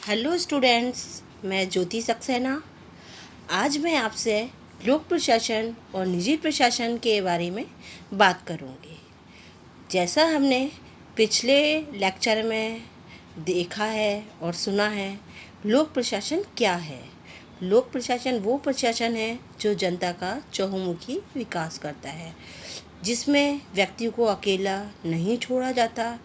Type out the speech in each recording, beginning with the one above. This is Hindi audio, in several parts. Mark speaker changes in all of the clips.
Speaker 1: हेलो स्टूडेंट्स, मैं ज्योति सक्सेना। आज मैं आपसे लोक प्रशासन और निजी प्रशासन के बारे में बात करूंगी। जैसा हमने पिछले लेक्चर में देखा है और सुना है, लोक प्रशासन क्या है। लोक प्रशासन वो प्रशासन है जो जनता का चहुमुखी विकास करता है, जिसमें व्यक्ति को अकेला नहीं छोड़ा जाता।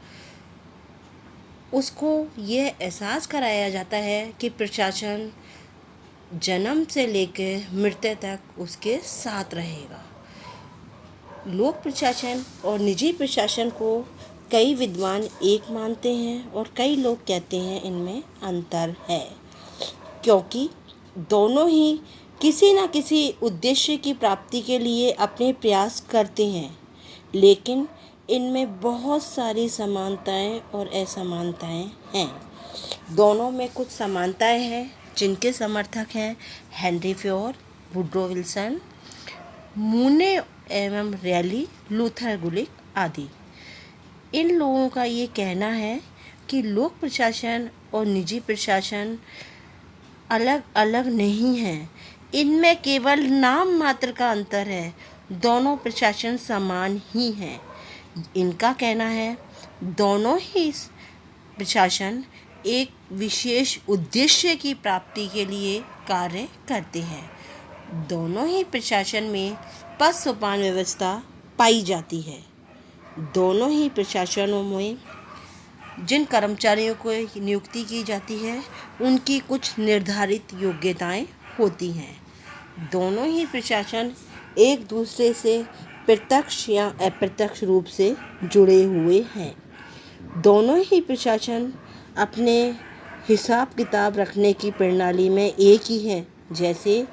Speaker 1: उसको ये एहसास कराया जाता है कि प्रशासन जन्म से लेकर मृत्यु तक उसके साथ रहेगा। लोक प्रशासन और निजी प्रशासन को कई विद्वान एक मानते हैं और कई लोग कहते हैं इनमें अंतर है, क्योंकि दोनों ही किसी न किसी उद्देश्य की प्राप्ति के लिए अपने प्रयास करते हैं, लेकिन इनमें बहुत सारी समानताएं और असमानताएं हैं। दोनों में कुछ समानताएं हैं जिनके समर्थक हैं हेनरी फ्योर, वुड्रो विल्सन, मूने एवं रैली, लूथर गुलिक आदि। इन लोगों का ये कहना है कि लोक प्रशासन और निजी प्रशासन अलग अलग नहीं हैं, इनमें केवल नाम मात्र का अंतर है। दोनों प्रशासन समान ही हैं। इनका कहना है दोनों ही प्रशासन एक विशेष उद्देश्य की प्राप्ति के लिए कार्य करते हैं। दोनों ही प्रशासन में पद सोपान व्यवस्था पाई जाती है। दोनों ही प्रशासनों में जिन कर्मचारियों को नियुक्ति की जाती है उनकी कुछ निर्धारित योग्यताएं होती हैं। दोनों ही प्रशासन एक दूसरे से प्रत्यक्ष या अप्रत्यक्ष रूप से जुड़े हुए हैं। दोनों ही प्रशासन अपने हिसाब किताब रखने की प्रणाली में एक ही हैं, जैसे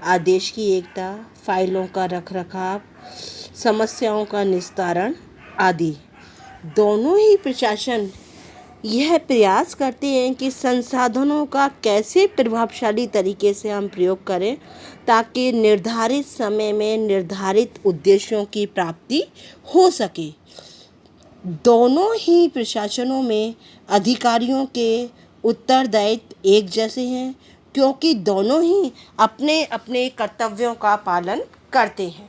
Speaker 1: आदेश की एकता, फाइलों का रखरखाव, समस्याओं का निस्तारण आदि। दोनों ही प्रशासन यह प्रयास करते हैं कि संसाधनों का कैसे प्रभावशाली तरीके से हम प्रयोग करें ताकि निर्धारित समय में निर्धारित उद्देश्यों की प्राप्ति हो सके। दोनों ही प्रशासनों में अधिकारियों के उत्तरदायित्व एक जैसे हैं, क्योंकि दोनों ही अपने अपने कर्तव्यों का पालन करते हैं।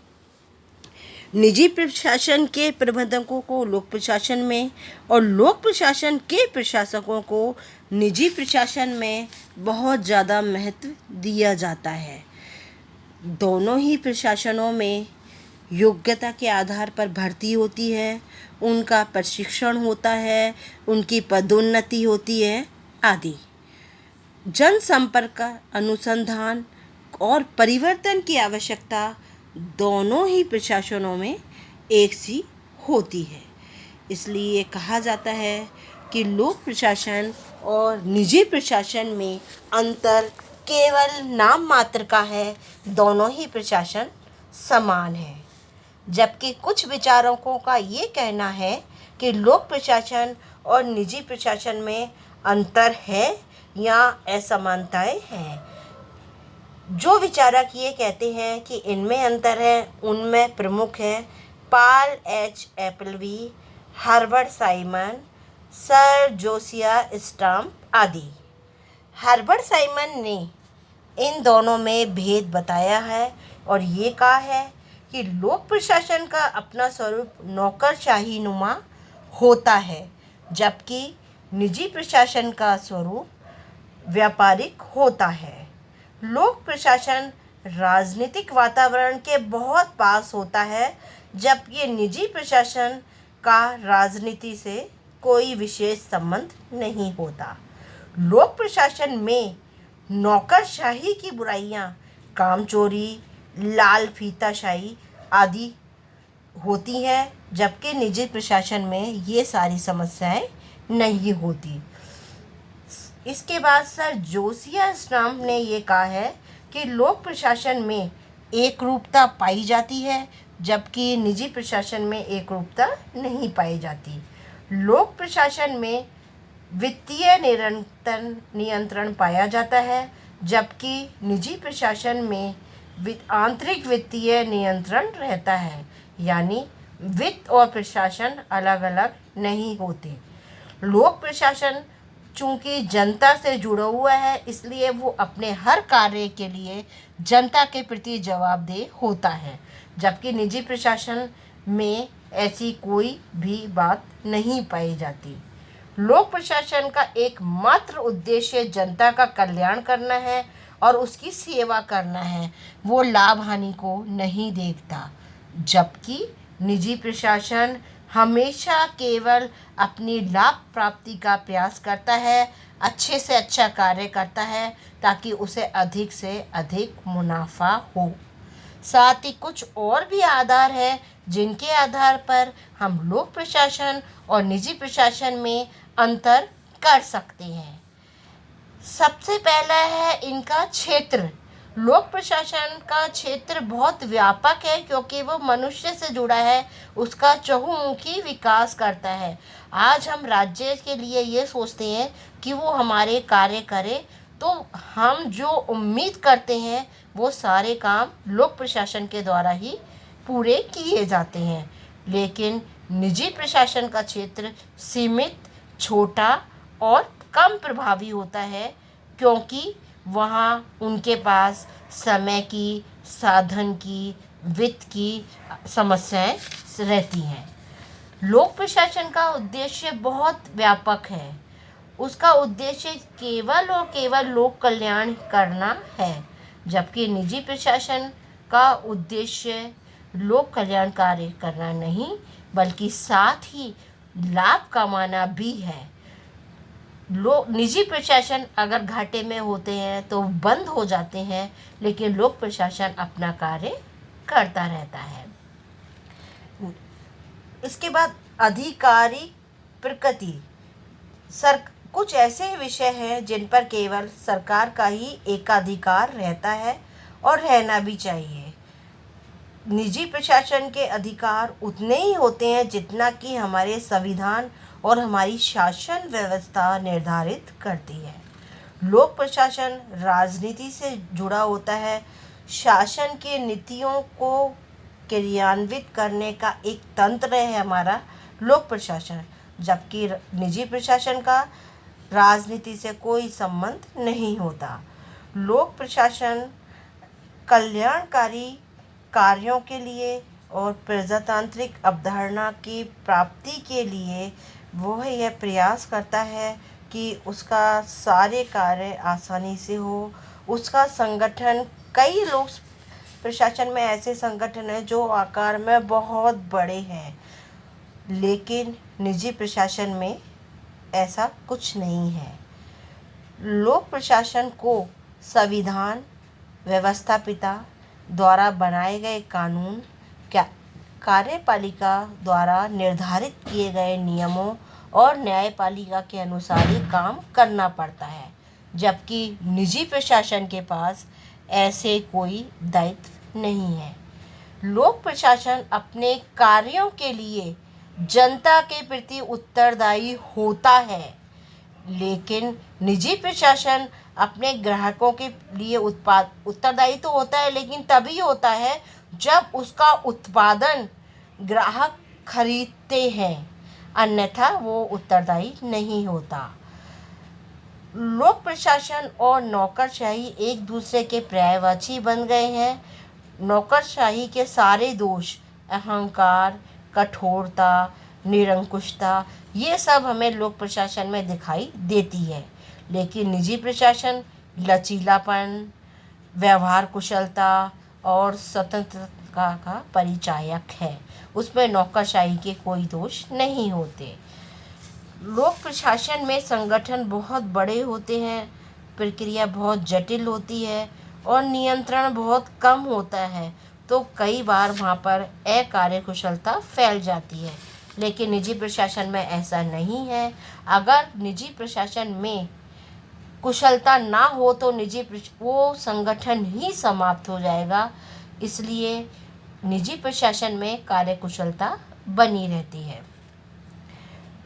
Speaker 1: निजी प्रशासन के प्रबंधकों को लोक प्रशासन में और लोक प्रशासन के प्रशासकों को निजी प्रशासन में बहुत ज़्यादा महत्व दिया जाता है। दोनों ही प्रशासनों में योग्यता के आधार पर भर्ती होती है, उनका प्रशिक्षण होता है, उनकी पदोन्नति होती है आदि। जनसंपर्क, अनुसंधान और परिवर्तन की आवश्यकता दोनों ही प्रशासनों में एक सी होती है। इसलिए कहा जाता है कि लोक प्रशासन और निजी प्रशासन में अंतर केवल नाम मात्र का है। दोनों ही प्रशासन समान है, जबकि कुछ विचारकों का ये कहना है कि लोक प्रशासन और निजी प्रशासन में अंतर है या असमानताएं हैं। जो विचारक ये कहते हैं कि इनमें अंतर है, उनमें प्रमुख हैं Paul H Appleby, Herbert Simon, sir Josiah Stamp आदि। हर्बर्ट साइमन ने इन दोनों में भेद बताया है और ये कहा है कि लोक प्रशासन का अपना स्वरूप नौकरशाही नुमा होता है, जबकि निजी प्रशासन का स्वरूप व्यापारिक होता है। लोक प्रशासन राजनीतिक वातावरण के बहुत पास होता है, जबकि निजी प्रशासन का राजनीति से कोई विशेष संबंध नहीं होता। लोक प्रशासन में नौकरशाही की बुराइयां, कामचोरी, लाल फीताशाही आदि होती हैं, जबकि निजी प्रशासन में ये सारी समस्याएं नहीं होती। इसके बाद सर जोसिया स्टम्प ने ये कहा है कि लोक प्रशासन में एकरूपता पाई जाती है, जबकि निजी प्रशासन में एकरूपता नहीं पाई जाती। लोक प्रशासन में वित्तीय नियंत्रण पाया जाता है, जबकि निजी प्रशासन में आंतरिक वित्तीय नियंत्रण रहता है, यानी वित्त और प्रशासन अलग अलग नहीं होते। लोक प्रशासन चूँकि जनता से जुड़ा हुआ है, इसलिए वो अपने हर कार्य के लिए जनता के प्रति जवाबदेह होता है, जबकि निजी प्रशासन में ऐसी कोई भी बात नहीं पाई जाती। लोक प्रशासन का एकमात्र उद्देश्य जनता का कल्याण करना है और उसकी सेवा करना है। वो लाभ हानि को नहीं देखता, जबकि निजी प्रशासन हमेशा केवल अपनी लाभ प्राप्ति का प्रयास करता है, अच्छे से अच्छा कार्य करता है ताकि उसे अधिक से अधिक मुनाफा हो। साथ ही कुछ और भी आधार हैं जिनके आधार पर हम लोक प्रशासन और निजी प्रशासन में अंतर कर सकते हैं। सबसे पहला है इनका क्षेत्र। लोक प्रशासन का क्षेत्र बहुत व्यापक है क्योंकि वो मनुष्य से जुड़ा है, उसका चहुमुखी विकास करता है। आज हम राज्य के लिए ये सोचते हैं कि वो हमारे कार्य करे, तो हम जो उम्मीद करते हैं वो सारे काम लोक प्रशासन के द्वारा ही पूरे किए जाते हैं। लेकिन निजी प्रशासन का क्षेत्र सीमित, छोटा और कम प्रभावी होता है क्योंकि वहाँ उनके पास समय की, साधन की, वित्त की समस्याएं रहती हैं। लोक प्रशासन का उद्देश्य बहुत व्यापक है। उसका उद्देश्य केवल और केवल लोक कल्याण करना है, जबकि निजी प्रशासन का उद्देश्य लोक कल्याण कार्य करना नहीं बल्कि साथ ही लाभ कमाना भी है। निजी प्रशासन अगर घाटे में होते हैं तो बंद हो जाते हैं, लेकिन लोक प्रशासन अपना कार्य करता रहता है। इसके बाद अधिकारी प्रकृति। कुछ ऐसे विषय हैं जिन पर केवल सरकार का ही एकाधिकार रहता है और रहना भी चाहिए। निजी प्रशासन के अधिकार उतने ही होते हैं जितना कि हमारे संविधान और हमारी शासन व्यवस्था निर्धारित करती है। लोक प्रशासन राजनीति से जुड़ा होता है। शासन की नीतियों को क्रियान्वित करने का एक तंत्र है हमारा लोक प्रशासन, जबकि निजी प्रशासन का राजनीति से कोई संबंध नहीं होता। लोक प्रशासन कल्याणकारी कार्यों के लिए और प्रजातांत्रिक अवधारणा की प्राप्ति के लिए वो यह प्रयास करता है कि उसका सारे कार्य आसानी से हो। उसका संगठन, कई लोक प्रशासन में ऐसे संगठन हैं जो आकार में बहुत बड़े हैं, लेकिन निजी प्रशासन में ऐसा कुछ नहीं है। लोक प्रशासन को संविधान, व्यवस्थापिता द्वारा बनाए गए कानून, कार्यपालिका द्वारा निर्धारित किए गए नियमों और न्यायपालिका के अनुसार ही काम करना पड़ता है, जबकि निजी प्रशासन के पास ऐसे कोई दायित्व नहीं है। लोक प्रशासन अपने कार्यों के लिए जनता के प्रति उत्तरदायी होता है, लेकिन निजी प्रशासन अपने ग्राहकों के लिए उत्तरदायी तो होता है, लेकिन तभी होता है जब उसका उत्पादन ग्राहक खरीदते हैं, अन्यथा वो उत्तरदायी नहीं होता। लोक प्रशासन और नौकरशाही एक दूसरे के पर्यायवाची बन गए हैं। नौकरशाही के सारे दोष, अहंकार, कठोरता, निरंकुशता, ये सब हमें लोक प्रशासन में दिखाई देती है, लेकिन निजी प्रशासन लचीलापन, व्यवहार कुशलता और स्वतंत्रता का परिचायक है। उसमें नौकरशाही के कोई दोष नहीं होते। लोक प्रशासन में संगठन बहुत बड़े होते हैं, प्रक्रिया बहुत जटिल होती है और नियंत्रण बहुत कम होता है, तो कई बार वहाँ पर अकार्यकुशलता फैल जाती है। लेकिन निजी प्रशासन में ऐसा नहीं है। अगर निजी प्रशासन में कुशलता ना हो तो वो संगठन ही समाप्त हो जाएगा। इसलिए निजी प्रशासन में कार्यकुशलता बनी रहती है।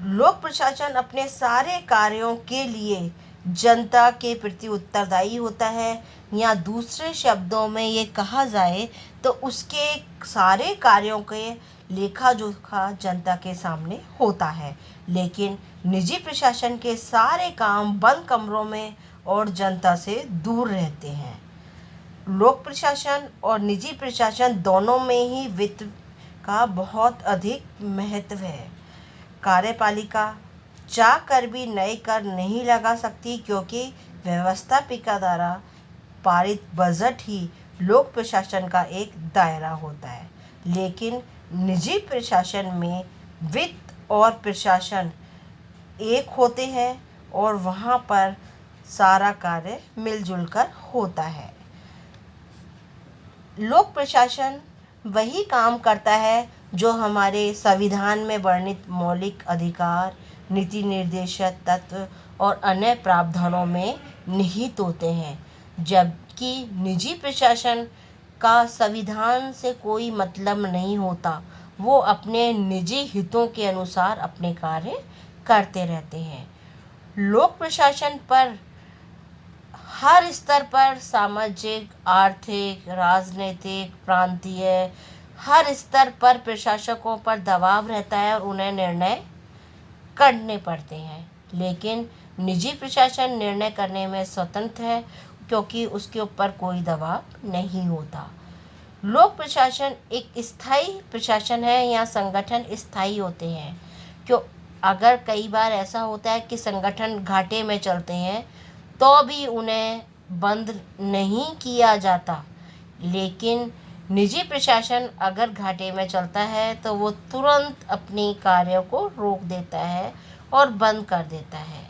Speaker 1: लोक प्रशासन अपने सारे कार्यों के लिए जनता के प्रति उत्तरदायी होता है, या दूसरे शब्दों में ये कहा जाए तो उसके सारे कार्यों के लेखा जोखा जनता के सामने होता है। लेकिन निजी प्रशासन के सारे काम बंद कमरों में और जनता से दूर रहते हैं। लोक प्रशासन और निजी प्रशासन दोनों में ही वित्त का बहुत अधिक महत्व है। कार्यपालिका चाह कर भी नए कर नहीं लगा सकती, क्योंकि व्यवस्थापिका द्वारा पारित बजट ही लोक प्रशासन का एक दायरा होता है। लेकिन निजी प्रशासन में वित्त और प्रशासन एक होते हैं और वहाँ पर सारा कार्य मिलजुल कर होता है। लोक प्रशासन वही काम करता है जो हमारे संविधान में वर्णित मौलिक अधिकार, नीति निर्देशक तत्व और अन्य प्रावधानों में निहित होते हैं, जबकि निजी प्रशासन का संविधान से कोई मतलब नहीं होता। वो अपने निजी हितों के अनुसार अपने कार्य करते रहते हैं। लोक प्रशासन पर हर स्तर पर सामाजिक, आर्थिक, राजनीतिक, प्रांतीय हर स्तर पर प्रशासकों पर दबाव रहता है और उन्हें निर्णय करने पड़ते हैं। लेकिन निजी प्रशासन निर्णय करने में स्वतंत्र है, क्योंकि उसके ऊपर कोई दबाव नहीं होता। लोक प्रशासन एक स्थायी प्रशासन है। यहाँ संगठन स्थायी होते हैं। क्यों? अगर कई बार ऐसा होता है कि संगठन घाटे में चलते हैं तो भी उन्हें बंद नहीं किया जाता, लेकिन निजी प्रशासन अगर घाटे में चलता है तो वो तुरंत अपनी कार्यों को रोक देता है और बंद कर देता है।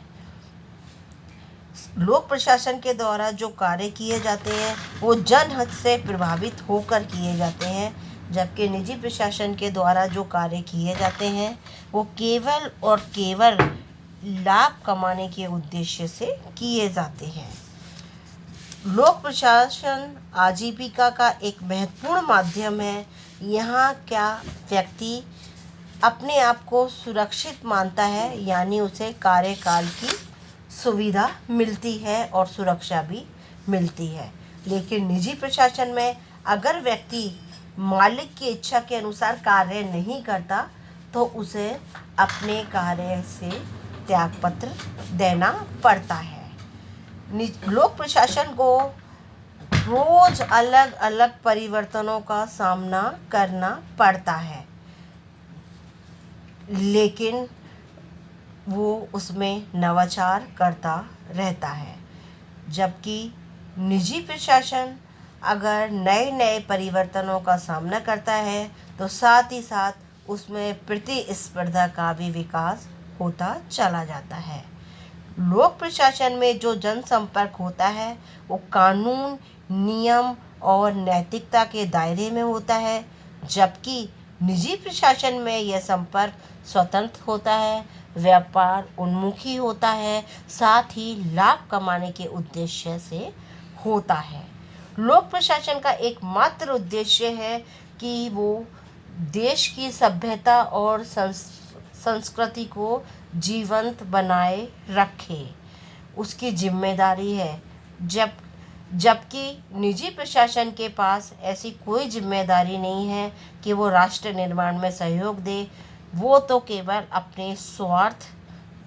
Speaker 1: लोक प्रशासन के द्वारा जो कार्य किए जाते हैं वो जनहित से प्रभावित होकर किए जाते हैं, जबकि निजी प्रशासन के द्वारा जो कार्य किए जाते हैं वो केवल और केवल लाभ कमाने के उद्देश्य से किए जाते हैं। लोक प्रशासन आजीविका का एक महत्वपूर्ण माध्यम है। यहाँ क्या व्यक्ति अपने आप को सुरक्षित मानता है, यानी उसे कार्यकाल की सुविधा मिलती है और सुरक्षा भी मिलती है। लेकिन निजी प्रशासन में अगर व्यक्ति मालिक की इच्छा के अनुसार कार्य नहीं करता तो उसे अपने कार्य से त्यागपत्र देना पड़ता है। लोक प्रशासन को रोज अलग अलग परिवर्तनों का सामना करना पड़ता है, लेकिन वो उसमें नवाचार करता रहता है। जबकि निजी प्रशासन अगर नए नए परिवर्तनों का सामना करता है तो साथ ही साथ उसमें प्रतिस्पर्धा का भी विकास होता चला जाता है। लोक प्रशासन में जो जनसंपर्क होता है वो कानून, नियम और नैतिकता के दायरे में होता है, जबकि निजी प्रशासन में यह संपर्क स्वतंत्र होता है, व्यापार उन्मुखी होता है, साथ ही लाभ कमाने के उद्देश्य से होता है। लोक प्रशासन का एकमात्र उद्देश्य है कि वो देश की सभ्यता और संस्कृति को जीवंत बनाए रखे, उसकी जिम्मेदारी है। जबकि निजी प्रशासन के पास ऐसी कोई जिम्मेदारी नहीं है कि वो राष्ट्र निर्माण में सहयोग दे। वो तो केवल अपने स्वार्थ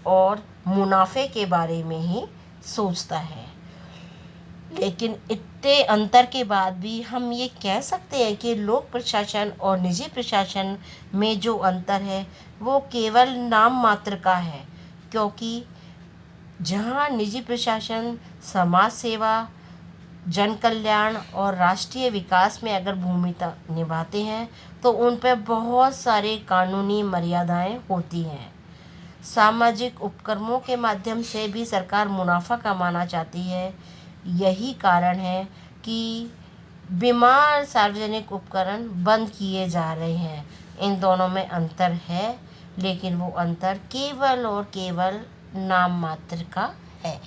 Speaker 1: और मुनाफे के बारे में ही सोचता है। लेकिन इतने अंतर के बाद भी हम ये कह सकते हैं कि लोक प्रशासन और निजी प्रशासन में जो अंतर है वो केवल नाम मात्र का है, क्योंकि जहाँ निजी प्रशासन समाज सेवा, जन कल्याण और राष्ट्रीय विकास में अगर भूमिका निभाते हैं तो उन पर बहुत सारे कानूनी मर्यादाएं होती हैं। सामाजिक उपक्रमों के माध्यम से भी सरकार मुनाफा कमाना चाहती है। यही कारण है कि बीमार सार्वजनिक उपकरण बंद किए जा रहे हैं। इन दोनों में अंतर है, लेकिन वो अंतर केवल और केवल नाम मात्र का है।